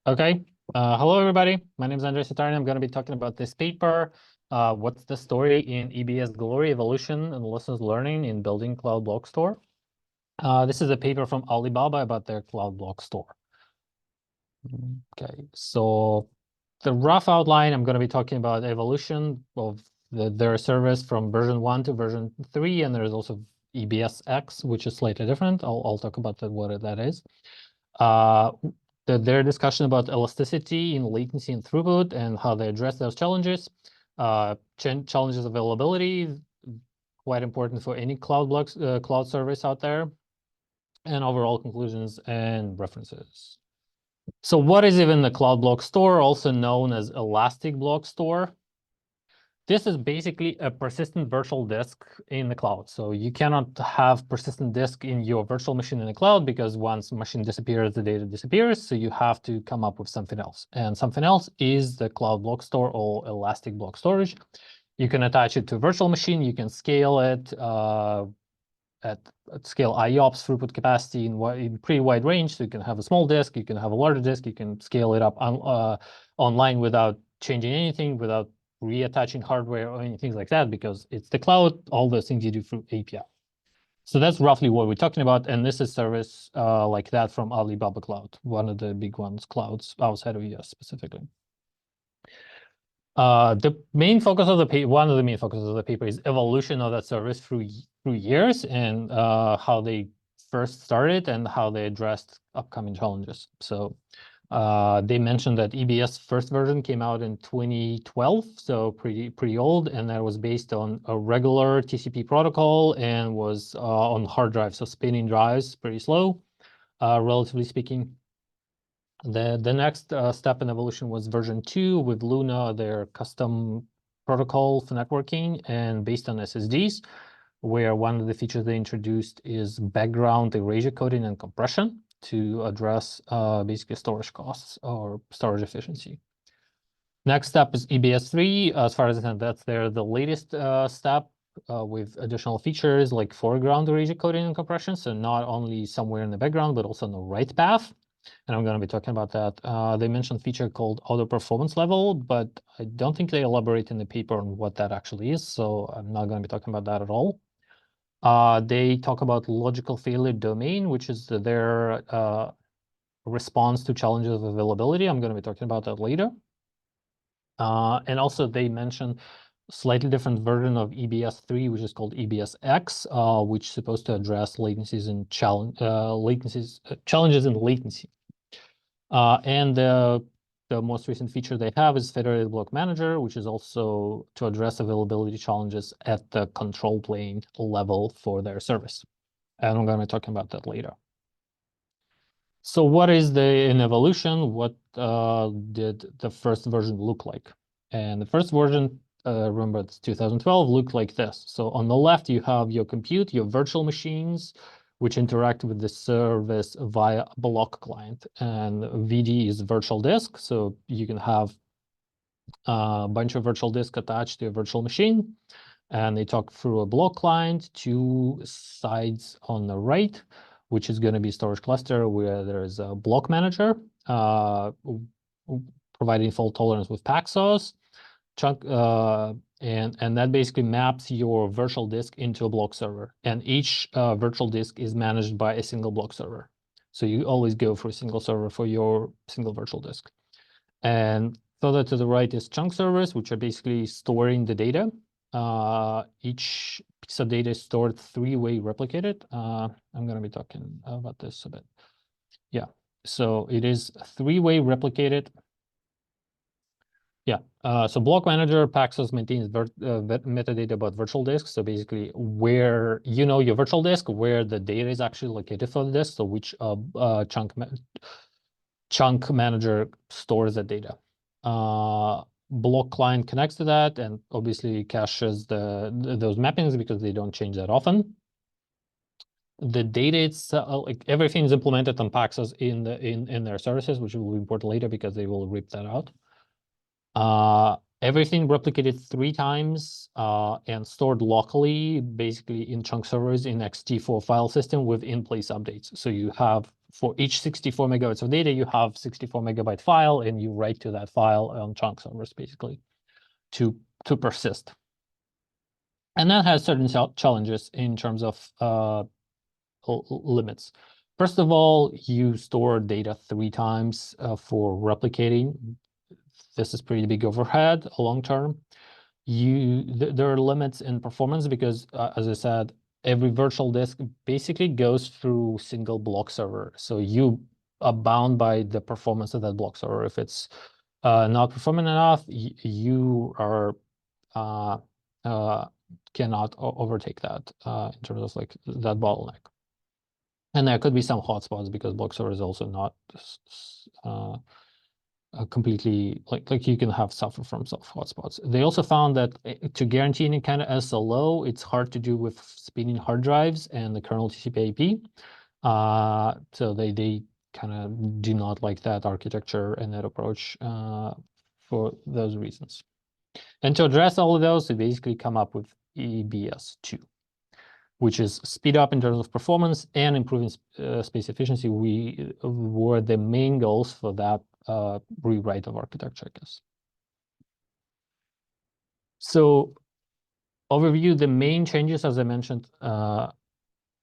Okay. Hello, everybody. My name is Andrei Satarny. I'm going to be talking about this paper. What's the story in EBS glory, evolution, and lessons learning in building cloud block store? This is a paper from Alibaba about their cloud block store. Okay, so the rough outline, I'm going to be talking about evolution of their service from version 1 to version 3, and there's also EBS X, which is slightly different. I'll talk about what that is. Their discussion about elasticity in latency and throughput and how they address those challenges. Challenges availability, quite important for any cloud service out there, and overall conclusions and references. So what is even the cloud block store, also known as elastic block store? This is basically a persistent virtual disk in the cloud. So you cannot have persistent disk in your virtual machine in the cloud because once machine disappears, the data disappears. So you have to come up with something else. And something else is the cloud block store or elastic block storage. You can attach it to a virtual machine. You can scale it at scale IOPS, throughput capacity in pretty wide range. So you can have a small disk, you can have a larger disk, you can scale it up online without changing anything, without reattaching hardware or anything like that, because it's the cloud, all those things you do through API. So that's roughly what we're talking about. And this is service like that from Alibaba Cloud, one of the big clouds outside of US specifically. The main focus of the paper, one of the main focuses of the paper is evolution of that service through years and how they first started and how they addressed upcoming challenges. So they mentioned that EBS first version came out in 2012, so pretty old, and that was based on a regular TCP protocol and was on hard drives, so spinning drives, pretty slow, relatively speaking. The next step in evolution was version 2 with Luna, their custom protocol for networking and based on SSDs, where one of the features they introduced is background erasure coding and compression to address basically storage costs or storage efficiency. Next step is EBS 3. As far as I know, that's the latest step with additional features like foreground erasure coding and compression. So not only somewhere in the background, but also on the right path. And I'm going to be talking about that. They mentioned a feature called auto performance level, but I don't think they elaborate in the paper on what that actually is. So I'm not going to be talking about that at all. They talk about logical failure domain, which is their response to challenges of availability. I'm going to be talking about that later. And also they mentioned slightly different version of EBS 3, which is called EBS X, which is supposed to address latencies and challenges in latency. And the most recent feature they have is Federated Block Manager, which is also to address availability challenges at the control plane level for their service. And I'm going to be talking about that later. So what is in evolution? What did the first version look like? And the first version, remember it's 2012, looked like this. So on the left, you have your compute, your virtual machines, which interact with the service via block client. And VD is virtual disk. So you can have a bunch of virtual disk attached to a virtual machine. And they talk through a block client, two sides on the right, which is going to be storage cluster where there is a block manager providing fault tolerance with Paxos. And that basically maps your virtual disk into a block server. And each virtual disk is managed by a single block server. So you always go for a single server for your single virtual disk. And further to the right is chunk servers, which are basically storing the data. Each piece of data is stored three-way replicated. I'm going to be talking about this a bit. Yeah, so it is three-way replicated. Yeah, so block manager Paxos maintains metadata about virtual disks. So basically where you know your virtual disk, where the data is actually located for the disk, so which chunk manager stores that data. Block client connects to that and obviously caches those mappings because they don't change that often. The data itself, like everything is implemented on Paxos in their services, which will be important later because they will rip that out. Everything replicated 3 times and stored locally, basically in chunk servers in XT4 file system with in-place updates. So you have for each 64 megabytes of data, you have 64 megabyte file, and you write to that file on chunk servers, basically, to persist. And that has certain challenges in terms of limits. First of all, you store data 3 times for replicating. This is pretty big overhead long term. There are limits in performance because, as I said, every virtual disk basically goes through single block server. So you are bound by the performance of that block server. If it's not performing enough, you are cannot overtake that in terms of like that bottleneck. And there could be some hotspots because block server is also not completely like you can suffer from some hotspots. They also found that to guarantee any kind of SLO, it's hard to do with spinning hard drives and the kernel TCP/IP. So they kind of do not like that architecture and that approach for those reasons. And to address all of those, they basically come up with EBS 2, which is speed up in terms of performance and improving space efficiency. Were the main goals for that rewrite of architecture, I guess. So overview, the main changes, as I mentioned, to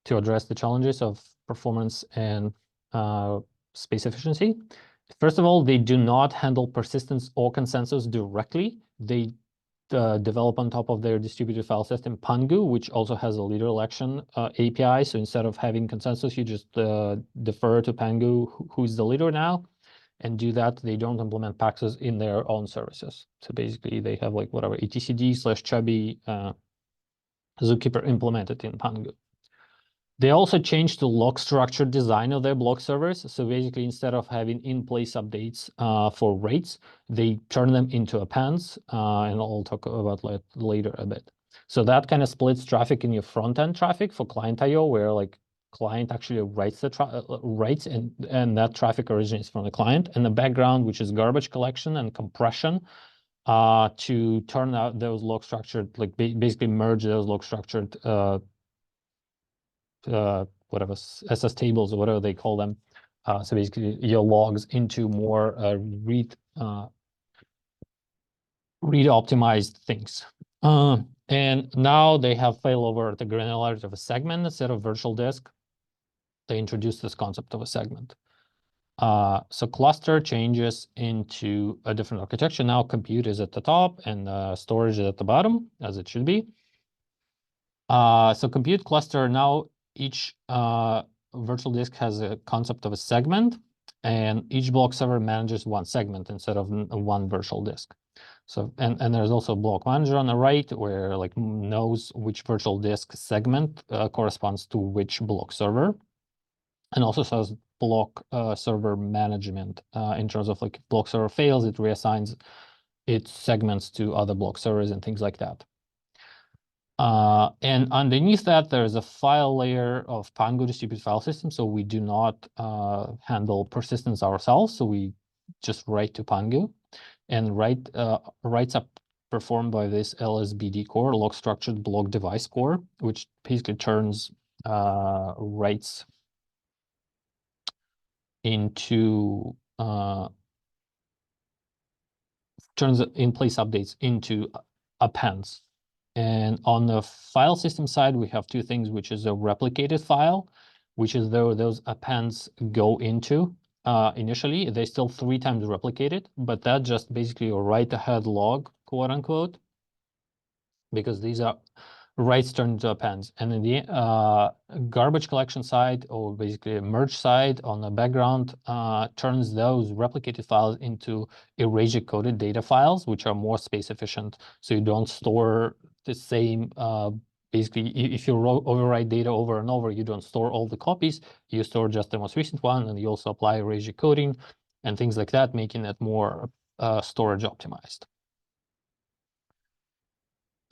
address the challenges of performance and space efficiency. First of all, they do not handle persistence or consensus directly. They develop on top of their distributed file system Pangu, which also has a leader election API. So instead of having consensus, you just defer to Pangu, who's the leader now, and do that. They don't implement paxes in their own services. So basically, they have like whatever etcd/chubby Zookeeper implemented in Pangu. They also changed the log structure design of their block servers. So basically, instead of having in-place updates for rates, they turn them into appends, and I'll talk about that later a bit. So that kind of splits traffic in your front-end traffic for client I/O, where like client actually writes the and that traffic originates from the client, and the background, which is garbage collection and compression, to turn out those log structured, like basically merge those log structured whatever SS tables or whatever they call them. So basically your logs into more read optimized things. And now they have failover at the granularity of a segment instead of virtual disk. They introduced this concept of a segment. So cluster changes into a different architecture. Now compute is at the top and storage is at the bottom, as it should be. So compute cluster, now each virtual disk has a concept of a segment, and each block server manages one segment instead of one virtual disk. So and there's also a block manager on the right where like knows which virtual disk segment corresponds to which block server, and also says block server management in terms of like if block server fails, it reassigns its segments to other block servers and things like that. And underneath that, there's a file layer of Pangu distributed file system. So we do not handle persistence ourselves. So we just write to Pangu, and writes are performed by this LSBD core, log structured block device core, which basically turns writes into turns in place updates into appends. And on the file system side, we have two things, which is a replicated file, which is though those appends go into initially. They still 3 times replicated, but that just basically a write-ahead log, quote unquote, because these are writes turned into appends. And in the garbage collection side, or basically a merge side on the background, turns those replicated files into erasure-coded data files, which are more space efficient. So you don't store the same, basically, if you overwrite data over and over, you don't store all the copies, you store just the most recent one, and you also apply erasure coding and things like that, making it more storage optimized.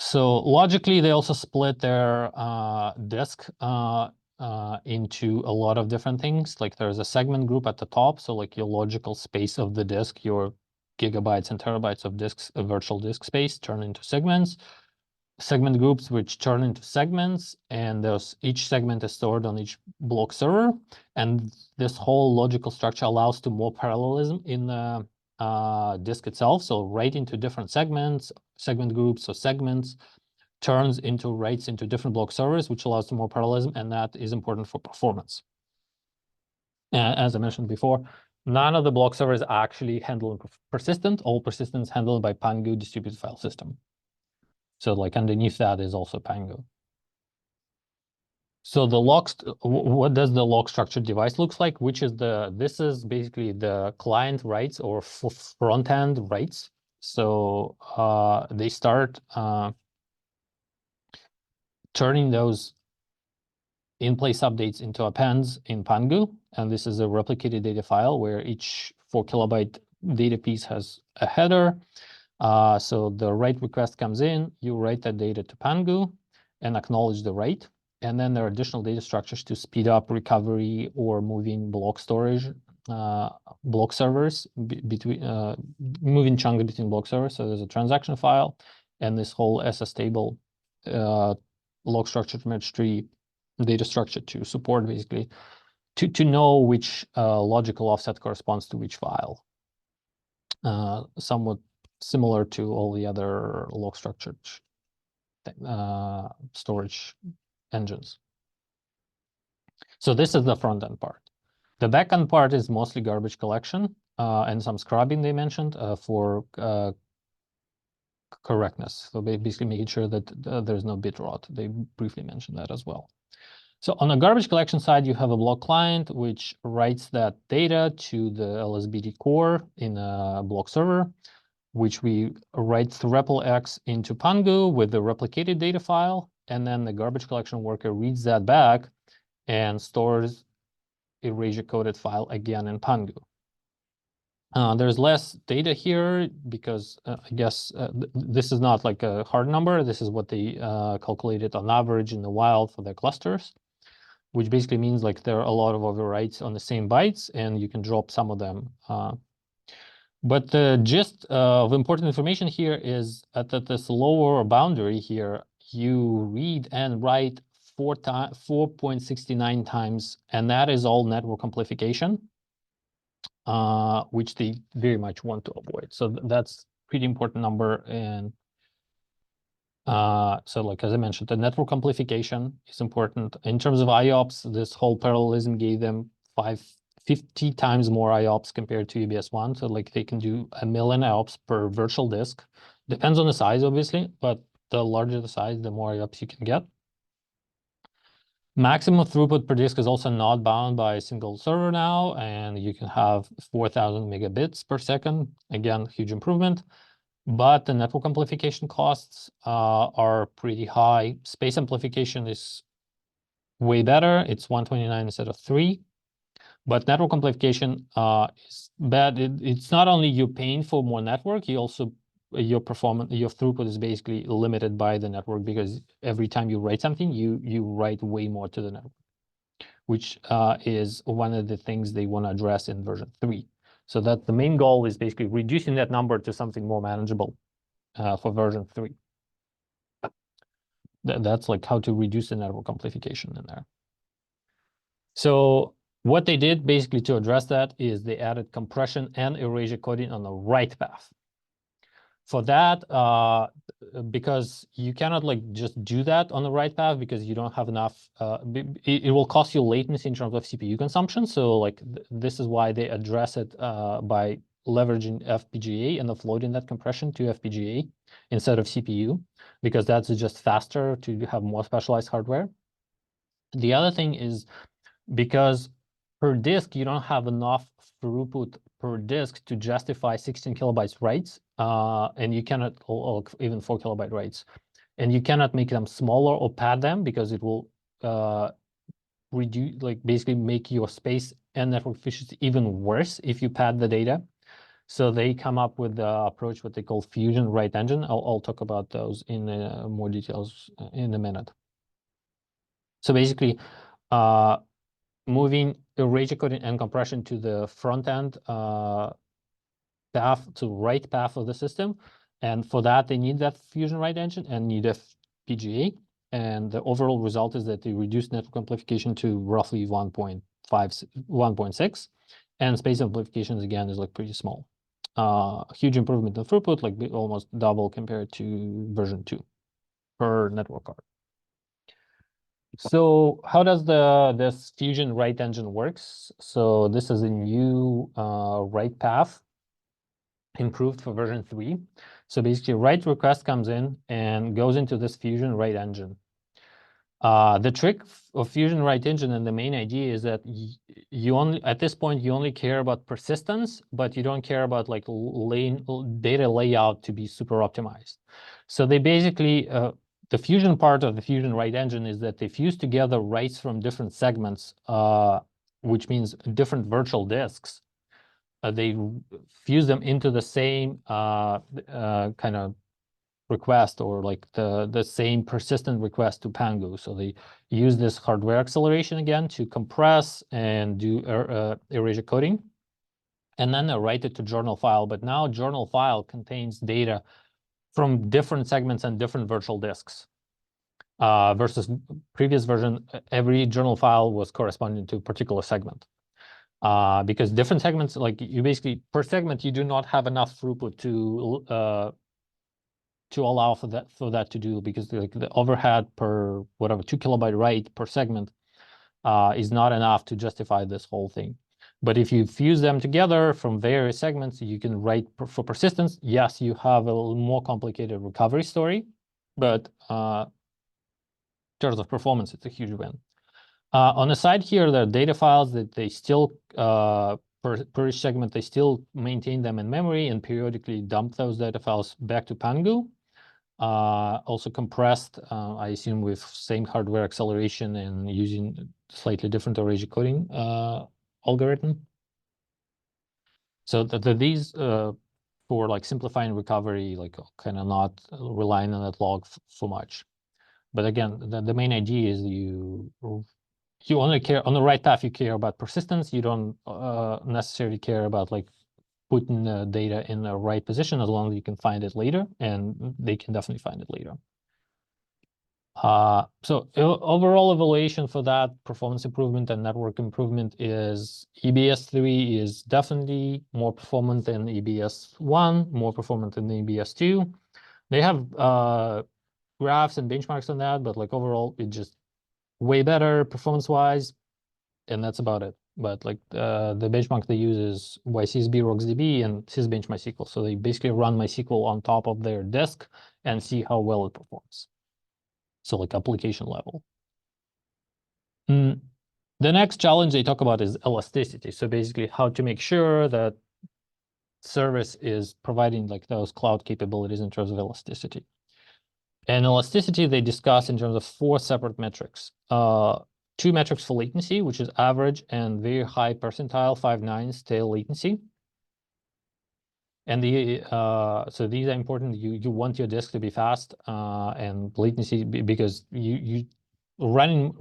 So logically, they also split their disk into a lot of different things. Like there's a segment group at the top. So like your logical space of the disk, your gigabytes and terabytes of disks, virtual disk space turn into segments. segment groups which turn into segments, and each segment is stored on each block server. And this whole logical structure allows to more parallelism in the disk itself. So write into different segments, segment groups or segments turns into writes into different block servers, which allows more parallelism, and that is important for performance. As I mentioned before, none of the block servers actually handle persistent. All persistence handled by Pangu distributed file system. So like underneath that is also Pangu. So the what does the log structured device looks like? This is basically the client writes or front end writes. So they start turning those in-place updates into appends in Pangu, and this is a replicated data file where each 4 kilobyte data piece has a header. So the write request comes in, you write that data to Pangu and acknowledge the write. And then there are additional data structures to speed up recovery or moving block storage, block servers between moving chunks between block servers. So there's a transaction file and this whole SS table log structured merge tree data structure to support basically to know which logical offset corresponds to which file. Somewhat similar to all the other log structured storage engines. So this is the front end part. The back end part is mostly garbage collection and some scrubbing they mentioned for correctness. So basically making sure that there's no bit rot. They briefly mentioned that as well. So on the garbage collection side, you have a block client which writes that data to the LSBD core in a block server, which we write through REPL-X into Pangu with the replicated data file. And then the garbage collection worker reads that back and stores erasure-coded file again in Pangu. There's less data here because I guess this is not like a hard number. This is what they calculated on average in the wild for their clusters, which basically means like there are a lot of overwrites on the same bytes and you can drop some of them. But the gist of important information here is at this lower boundary here, you read and write 4.69 times, and that is all network amplification, which they very much want to avoid. So that's pretty important number. And so like, as I mentioned, the network amplification is important. In terms of IOPS, this whole parallelism gave them 50 times more IOPS compared to EBS1. So like they can do 1 million IOPS per virtual disk. Depends on the size, obviously, but the larger the size, the more IOPS you can get. Maximum throughput per disk is also not bound by a single server now, and you can have 4,000 megabits per second. Again, huge improvement. But the network amplification costs are pretty high. Space amplification is way better. It's 129 instead of 3. But network amplification is bad. It's not only you paying for more network, you also your performance, your throughput is basically limited by the network because every time you write something, you write way more to the network, which is one of the things they want to address in version 3. So that the main goal is basically reducing that number to something more manageable for version 3. That's like how to reduce the network amplification in there. So what they did basically to address that is they added compression and erasure coding on the write path. For that, because you cannot like just do that on the write path because you don't have enough, it will cost you latency in terms of CPU consumption. So like this is why they address it by leveraging FPGA and offloading that compression to FPGA instead of CPU, because that's just faster to have more specialized hardware. The other thing is because per disk, you don't have enough throughput per disk to justify 16 kilobytes writes, and you cannot, or even 4 kilobyte writes, and you cannot make them smaller or pad them because it will reduce, like basically make your space and network efficiency even worse if you pad the data. So they come up with the approach, what they call fusion write engine. I'll talk about those in more details in a minute. So basically, moving erasure coding and compression to the front end path to write path of the system. And for that, they need that fusion write engine and need a PGA. And the overall result is that they reduced network amplification to roughly 1.5, 1.6. And space amplifications, again, is like pretty small. Huge improvement in throughput, like almost double compared to version 2 per network card. So how does this Fusion write engine works? So this is a new write path improved for version 3. So basically, write request comes in and goes into this Fusion write engine. The trick of Fusion write engine and the main idea is that you only, at this point, you only care about persistence, but you don't care about like data layout to be super optimized. So they basically, the Fusion part of the Fusion write engine is that they fuse together writes from different segments, which means different virtual disks. They fuse them into the same kind of request, or like the same persistent request to Pangu. So they use this hardware acceleration again to compress and do erasure coding, and then they write it to journal file. But now journal file contains data from different segments and different virtual disks. Versus previous version, every journal file was corresponding to a particular segment. Because different segments, like you basically, per segment, you do not have enough throughput to allow for that to do, because like the overhead per whatever 2 kilobyte write per segment is not enough to justify this whole thing. But if you fuse them together from various segments, you can write for persistence. Yes, you have a little more complicated recovery story, but in terms of performance, it's a huge win. On the side here, there are data files that they still, per each segment, they still maintain them in memory and periodically dump those data files back to Pangu. Also compressed, I assume, with same hardware acceleration and using slightly different erasure coding algorithm. So these for like simplifying recovery, like kind of not relying on that log so much. But again, the main idea is you only care on the right path. You care about persistence. You don't necessarily care about like putting the data in the right position, as long as you can find it later, and they can definitely find it later. So overall evaluation for that performance improvement and network improvement is EBS 3 is definitely more performant than EBS 1, more performant than EBS 2. They have graphs and benchmarks on that, but like overall, it's just way better performance-wise, and that's about it. But like the benchmark they use is YCSB RocksDB and sysbench MySQL. So they basically run MySQL on top of their disk and see how well it performs. So like application level. The next challenge they talk about is elasticity. So basically how to make sure that service is providing like those cloud capabilities in terms of elasticity. And elasticity they discuss in terms of 4 separate metrics. 2 metrics for latency, which is average and very high percentile 5.9 tail latency. And so these are important. You want your disk to be fast and latency, because you running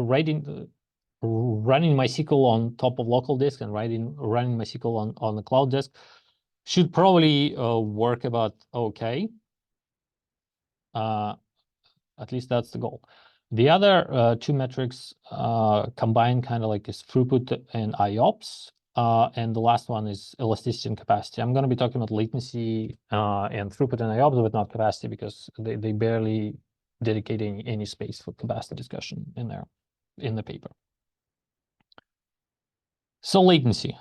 MySQL on top of local disk and running MySQL on the cloud disk should probably work about okay. At least that's the goal. The other 2 metrics combined kind of like is throughput and IOPS. And the last one is elasticity and capacity. I'm going to be talking about latency and throughput and IOPS, but not capacity, because they barely dedicate any space for capacity discussion in there in the paper. So latency.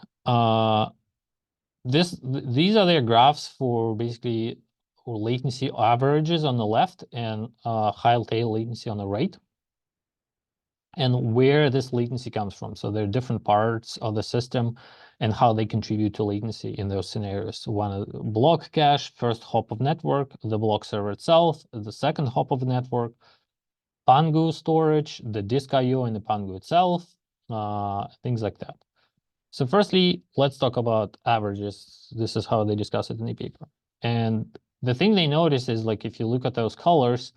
These are their graphs for basically latency averages on the left and high tail latency on the right, and where this latency comes from. So there are different parts of the system and how they contribute to latency in those scenarios. One, block cache, first hop of network, the block server itself, the second hop of the network, Pangu storage, the disk IO in the Pangu itself, things like that. So firstly, let's talk about averages. This is how they discuss it in the paper. And the thing they notice is, like, if you look at those colors,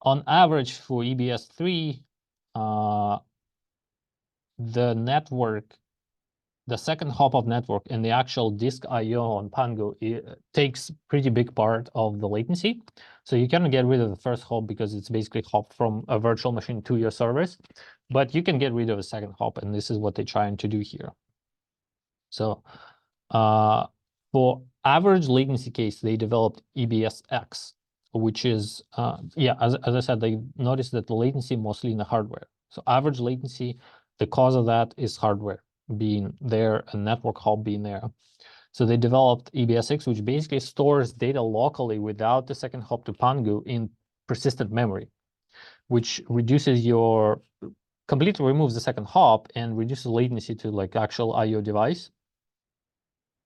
on average for EBS 3, the network the second hop of network and the actual disk I/O on Pango takes pretty big part of the latency. So you can get rid of the first hop because it's basically hop from a virtual machine to your servers, but you can get rid of the second hop, and this is what they're trying to do here. So for average latency case, they developed EBS-X, which is, as I said, they noticed that the latency mostly in the hardware. So average latency, the cause of that is hardware being there, a network hop being there. So they developed EBS-X, which basically stores data locally without the second hop to Pangu in persistent memory, which reduces completely removes the second hop and reduces latency to like actual IO device.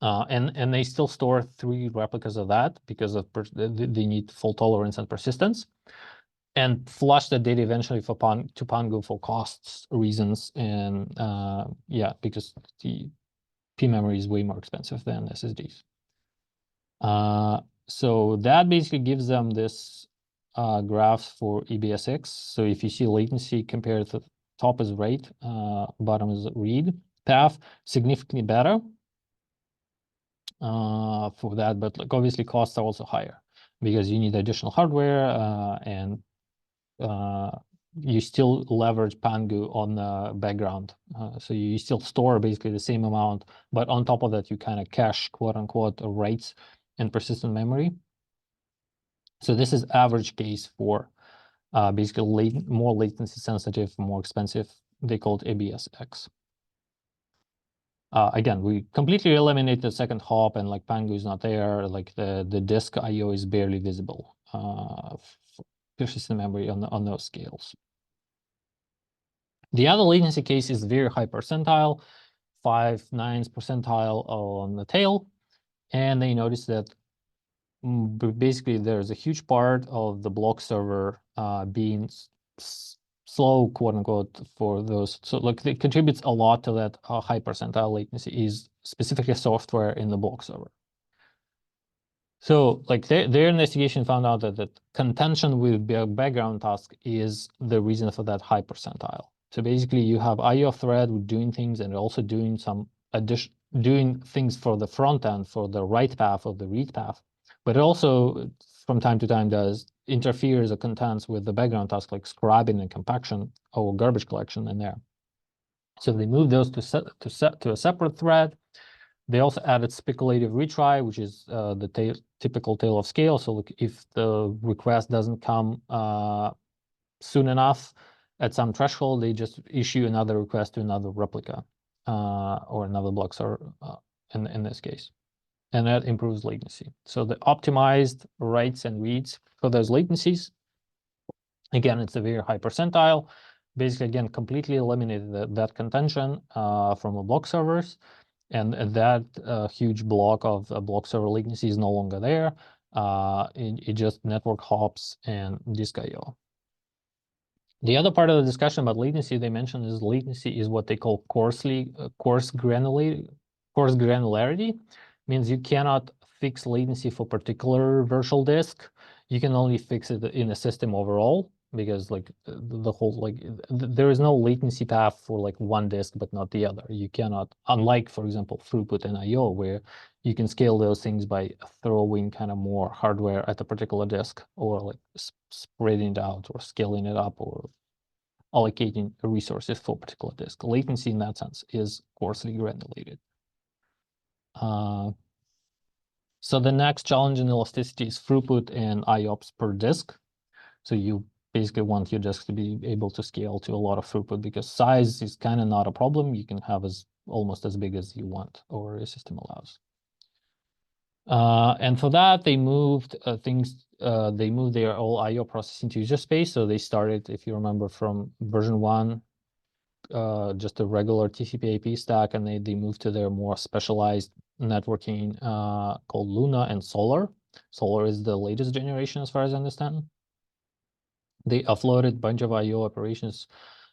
And they still store 3 replicas of that because of they need fault tolerance and persistence, and flush the data eventually to Pangu for costs reasons, and because the P memory is way more expensive than SSDs. So that basically gives them this graphs for EBS-X. So if you see latency compared to top is write, bottom is read path, significantly better for that, but like obviously costs are also higher because you need additional hardware and you still leverage Pangu on the background. So you still store basically the same amount, but on top of that, you kind of cache quote unquote writes and persistent memory. So this is average case for basically more latency sensitive, more expensive. They call it EBS-X. Again, we completely eliminate the second hop, and like Pangu is not there. Like the disk I/O is barely visible. Persistent memory on those scales. The other latency case is very high percentile, 5/9 percentile on the tail, and they notice that basically there's a huge part of the block server being slow, quote unquote, for those. So like it contributes a lot to that high percentile latency is specifically software in the block server. So like their investigation found out that contention with background task is the reason for that high percentile. So basically you have IO thread doing things and also doing some doing things for the front end, for the write path or the read path, but it also from time to time does interferes or contends with the background task like scribing and compaction or garbage collection in there. So they moved those to a separate thread. They also added speculative retry, which is the typical tail of scale. So look, if the request doesn't come soon enough at some threshold, they just issue another request to another replica or another block server in this case. And that improves latency. So the optimized writes and reads for those latencies, again, it's a very high percentile. Basically, again, completely eliminated that contention from the block servers. And that huge block of block server latency is no longer there. It just network hops and disk I/O. The other part of the discussion about latency they mentioned is latency is what they call coarse granularity. Means you cannot fix latency for particular virtual disk. You can only fix it in a system overall, because like the whole there is no latency path for like one disk but not the other. You cannot, unlike for example throughput and IO, where you can scale those things by throwing kind of more hardware at a particular disk, or like spreading it out or scaling it up or allocating resources for a particular disk. Latency in that sense is coarsely granulated. So the next challenge in elasticity is throughput and IOPS per disk. So you basically want your disk to be able to scale to a lot of throughput, because size is kind of not a problem. You can have almost as big as you want or your system allows. And for that, they moved they moved their all IO processing to user space. So they started, if you remember, from version 1, just a regular TCP IP stack, and they moved to their more specialized networking called Luna and Solar. Solar is the latest generation as far as I understand. They offloaded a bunch of IO operations,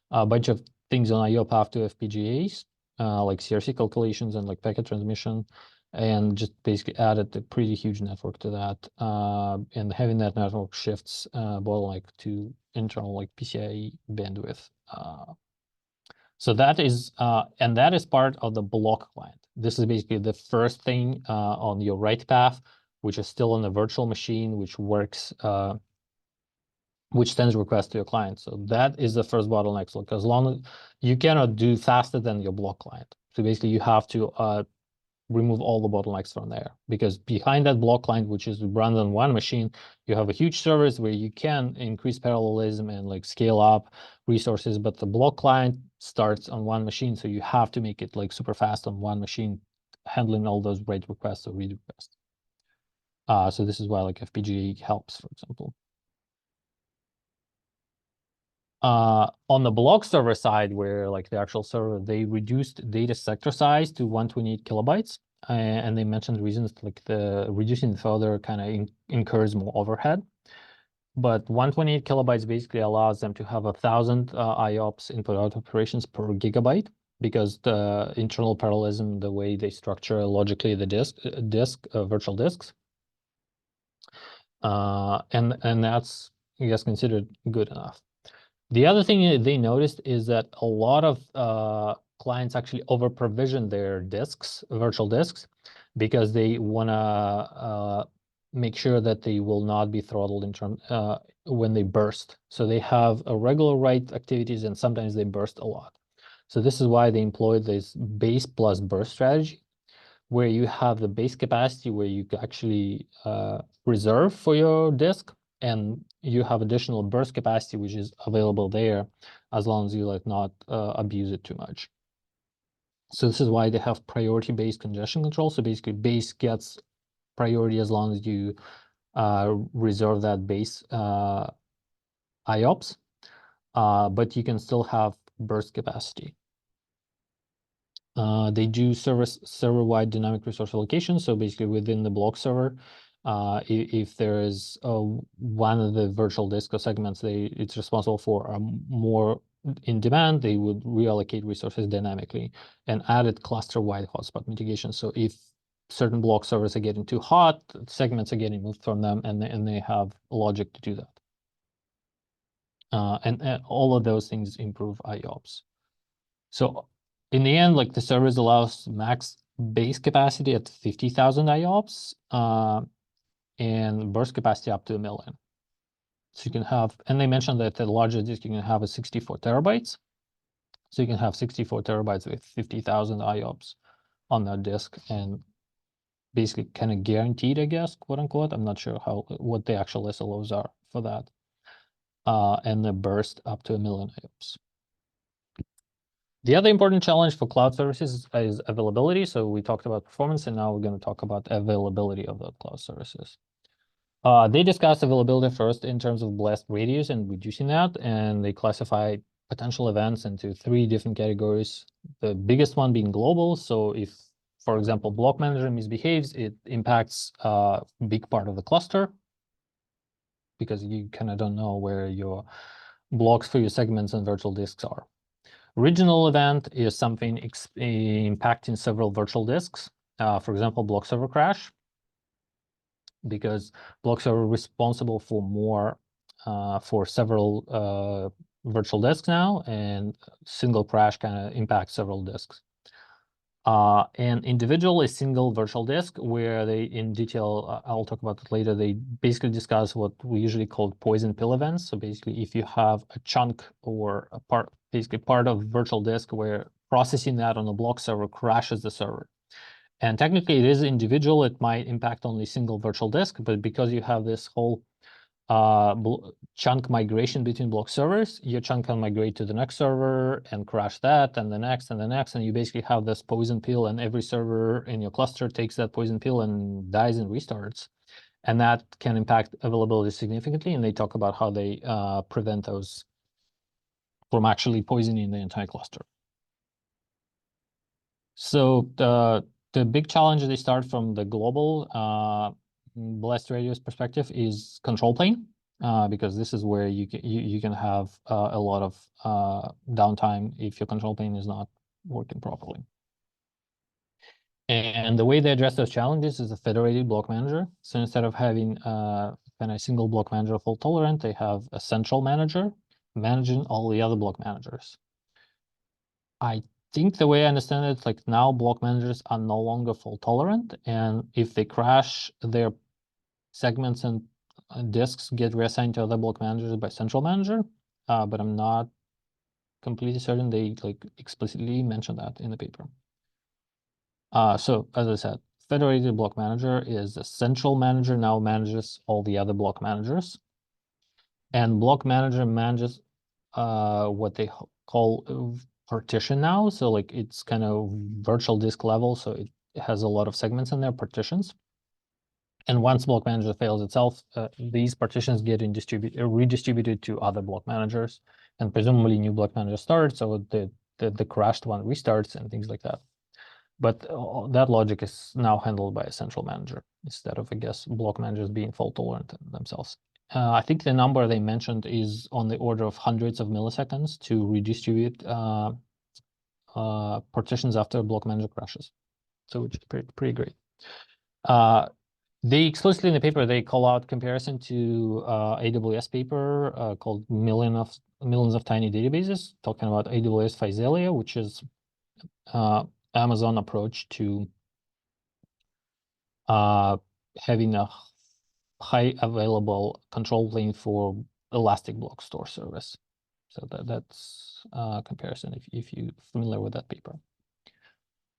a bunch of things on IO path to FPGAs, like CRC calculations and like packet transmission, and just basically added a pretty huge network to that. And having that network shifts bottleneck to internal like PCIe bandwidth So that is and that is part of the block client. This is basically the first thing on your write path, which is still on a virtual machine, which works, which sends requests to your client. So that is the first bottleneck. So as long as you cannot do faster than your block client. So basically you have to remove all the bottlenecks from there, because behind that block client, which is run on one machine, you have a huge service where you can increase parallelism and like scale up resources, but the block client starts on one machine, so you have to make it like super fast on one machine, handling all those write requests or read requests. So this is why like FPGA helps, for example. On the block server side, where like the actual server, they reduced data sector size to 128 kilobytes. And they mentioned reasons like the reducing further kind of incurs more overhead. But 128 kilobytes basically allows them to have 1,000 IOPS input-out operations per gigabyte, because the internal parallelism, the way they structure logically the virtual disks. And that's, I guess, considered good enough. The other thing they noticed is that a lot of clients actually over-provision their disks, virtual disks, because they want to make sure that they will not be throttled in term when they burst. So they have a regular write activities, and sometimes they burst a lot. So this is why they employ this base plus burst strategy, where you have the base capacity where you actually reserve for your disk, and you have additional burst capacity which is available there as long as you like not abuse it too much. So this is why they have priority-based congestion control. So basically base gets priority as long as you reserve that base IOPS, but you can still have burst capacity. They do server-wide dynamic resource allocation. So basically within the block server, if there is one of the virtual disk or segments it's responsible for more in demand, they would reallocate resources dynamically and added cluster-wide hotspot mitigation. So if certain block servers are getting too hot, segments are getting moved from them, and they have logic to do that. And all of those things improve IOPS. So in the end, like the service allows max base capacity at 50,000 IOPS and burst capacity up to 1 million. So you can have, and they mentioned that the largest disk you can have is 64 terabytes. So you can have 64 terabytes with 50,000 IOPS on that disk, and basically kind of guaranteed, I guess, quote unquote. I'm not sure what the actual SLOs are for that. And the burst up to 1 million IOPS. The other important challenge for cloud services is availability. So we talked about performance, and now we're going to talk about availability of the cloud services. They discussed availability first in terms of blast radius and reducing that, and they classified potential events into 3 different categories. The biggest one being global. So if, for example, block manager misbehaves, it impacts a big part of the cluster, because you kind of don't know where your blocks for your segments and virtual disks are. Regional event is something impacting several virtual disks. For example, block server crash, because block server responsible for more for several virtual disks now, and single crash kind of impacts several disks. And individual is single virtual disk, where they, in detail, I'll talk about it later, they basically discuss what we usually call poison pill events. So basically, if you have a chunk or a part, basically part of virtual disk where processing that on a block server crashes the server. And technically it is individual, it might impact only single virtual disk, but because you have this whole chunk migration between block servers, your chunk can migrate to the next server and crash that, and the next, and the next, and you basically have this poison pill, and every server in your cluster takes that poison pill and dies and restarts. And that can impact availability significantly, and they talk about how they prevent those from actually poisoning the entire cluster. So the big challenge they start from the global blast radius perspective is control plane, because this is where you can have a lot of downtime if your control plane is not working properly. And the way they address those challenges is a federated block manager. So instead of having kind of single block manager fault tolerant, they have a central manager managing all the other block managers. I think the way I understand it, like now block managers are no longer fault tolerant, and if they crash, their segments and disks get reassigned to other block managers by central manager. But I'm not completely certain they like explicitly mention that in the paper. So as I said, federated block manager is the central manager now manages all the other block managers, and block manager manages what they call partition now. So like it's kind of virtual disk level, so it has a lot of segments in there, partitions. And once block manager fails itself, these partitions get redistributed to other block managers, and presumably new block manager starts, so the crashed one restarts and things like that. But that logic is now handled by a central manager instead of, I guess, block managers being fault tolerant themselves. I think the number they mentioned is on the order of hundreds of milliseconds to redistribute partitions after block manager crashes. So which is pretty great. They explicitly in the paper, they call out comparison to AWS paper called Millions of Tiny Databases, talking about AWS Physalia, which is Amazon approach to having a high available control plane for elastic block store service. So that's comparison if you're familiar with that paper.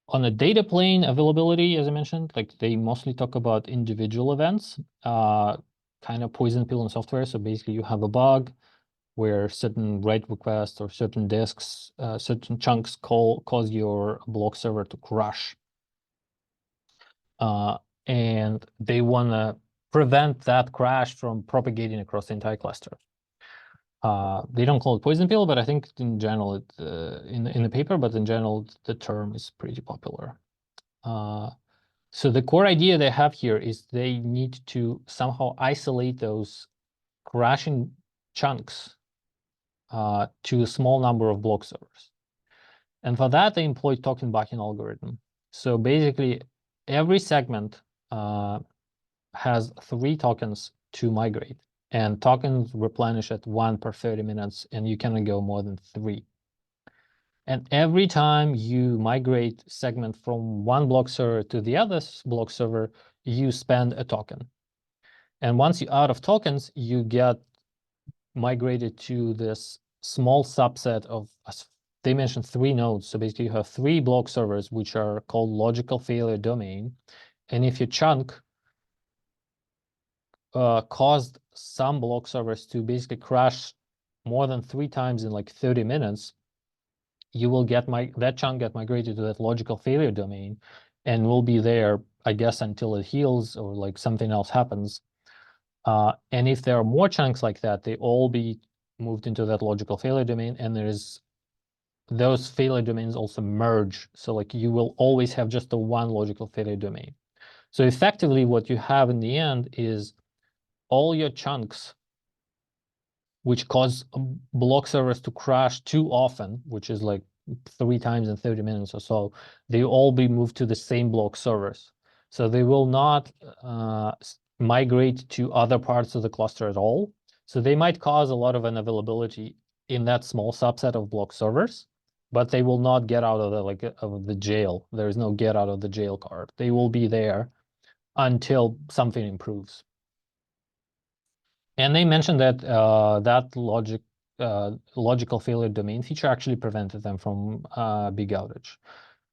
On a data plane availability, as I mentioned, like they mostly talk about individual events, kind of poison pill in software. So basically you have a bug where certain write requests or certain disks, certain chunks cause your block server to crash. And they want to prevent that crash from propagating across the entire cluster. They don't call it poison pill, but I think in general, in the paper, but in general, the term is pretty popular. So the core idea they have here is they need to somehow isolate those crashing chunks to a small number of block servers. And for that, they employ token bucking algorithm. So basically, every segment has 3 tokens to migrate, and tokens replenish at 1 per 30 minutes, and you cannot go more than 3. And every time you migrate segment from one block server to the other block server, you spend a token. And once you're out of tokens, you get migrated to this small subset of, they mentioned 3 nodes. So basically you have 3 block servers, which are called logical failure domain. And if your chunk caused some block servers to basically crash more than 3 times in like 30 minutes, you will get that chunk get migrated to that logical failure domain and will be there, I guess, until it heals or like something else happens. And if there are more chunks like that, they all be moved into that logical failure domain, and those failure domains also merge. So like you will always have just the one logical failure domain. So effectively what you have in the end is all your chunks which cause block servers to crash too often, which is like 3 times in 30 minutes or so, they all be moved to the same block servers. So they will not migrate to other parts of the cluster at all. So they might cause a lot of unavailability in that small subset of block servers, but they will not get out of the jail. There is no get out of the jail card. They will be there until something improves. And they mentioned that that logical failure domain feature actually prevented them from big outage,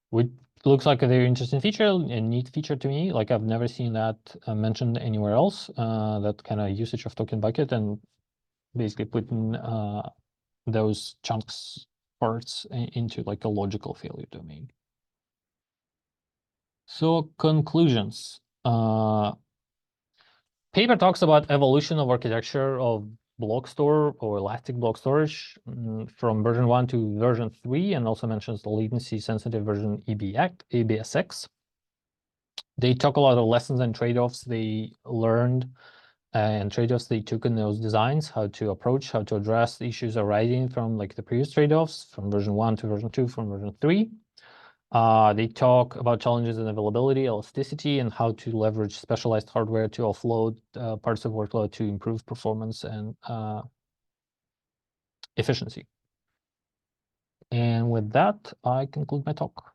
which looks like a very interesting feature and neat feature to me. Like I've never seen that mentioned anywhere else. That kind of usage of token bucket and basically putting those chunks parts into like a logical failure domain. So conclusions. Paper talks about evolution of architecture of block store or elastic block storage from version 1 to version 3, and also mentions the latency sensitive version EBSX. They talk a lot of lessons and trade-offs they learned and trade-offs they took in those designs, how to address the issues arising from like the previous trade-offs from version 1 to version 2, from version 3. They talk about challenges in availability, elasticity, and how to leverage specialized hardware to offload parts of workload to improve performance and efficiency. And with that, I conclude my talk.